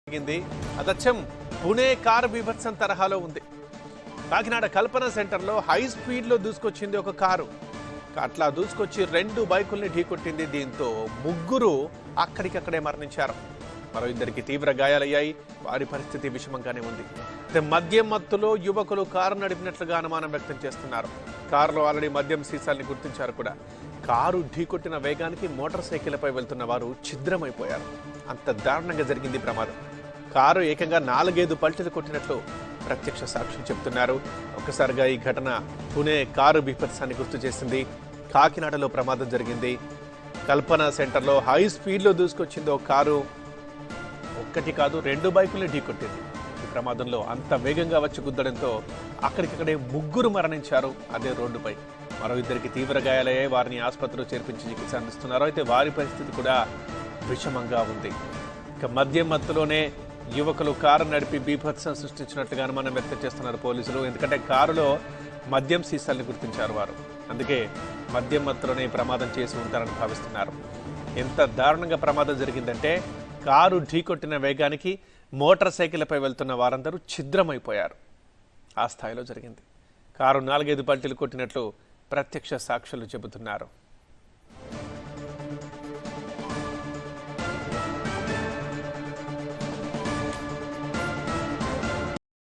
అదచ్చం Pune car బీభత్సం తరహాలో ఉంది. కాకినాడ కల్పన సెంటర్లో హై స్పీడ్లో దూసుకొచ్చింది ఒక కారు. అట్లా దూసుకొచ్చి 2 బైకుల్ని ఢీకొట్టింది. దీంతో ముగ్గురు అక్కడికక్కడే మరణించారు. మరో 2కి తీవ్ర గాయాలయ్యాయి. వారి పరిస్థితి విషమంగానే ఉంది. మద్యం మత్తులో యువకులు కారు నడిపినట్లుగా అనుమానం వ్యక్తం చేస్తున్నారు. కారులో ఆల్రెడీ మద్యం సీసాల్ని గుర్తించారు కూడా. కారు ఢీకొట్టిన వేగానికి మోటార్ సైకిళ్లపై వెళ్తున్న వారు ఛిద్రమైపోయారు. అంత దారుణంగా జరిగింది ప్రమాదం. కారు ఏకంగా 4-5 పల్టీలు కొట్టినట్లు ప్రత్యక్ష సాక్షులు చెబుతున్నారు. ఒక్కసారిగా ఈ ఘటన పుణే కారు బీభత్సాన్ని గుర్తు చేసింది. కాకినాడలో ప్రమాదం జరిగింది. కల్పన సెంటర్లో హై స్పీడ్లో దూసుకొచ్చింది ఒక కారు. ఒక్కటి కాదు 2 బైకుల్ని ఢీకొట్టింది. ఈ ప్రమాదంలో అంత వేగంగా వచ్చి గుద్దడంతో అక్కడికక్కడే ముగ్గురు మరణించారు అదే రోడ్డుపై. మరో 2కి తీవ్ర గాయాలయ్యాయి. వారిని ఆసుపత్రిలో చేర్పించి చికిత్స అందిస్తున్నారు. అయితే వారి పరిస్థితి కూడా విషమంగా ఉంది. ఇక మద్యం మత్తులోనే యువకులు కారు నడిపి బీభత్సం సృష్టించినట్లుగా అనుమానం వ్యక్తం చేస్తున్నారు పోలీసులు. ఎందుకంటే కారులో మద్యం సీసాల్ని గుర్తించారు వారు. అందుకే మద్యం మత్తులోనే ప్రమాదం చేసి ఉంటారని భావిస్తున్నారు. ఎంత దారుణంగా ప్రమాదం జరిగిందంటే కారు ఢీకొట్టిన వేగానికి మోటార్ సైకిళ్లపై వెళ్తున్న వారందరూ ఛిద్రమైపోయారు. ఆ స్థాయిలో జరిగింది. కారు 4-5 పల్టీలు కొట్టినట్లు ప్రత్యక్ష సాక్షులు చెబుతున్నారు.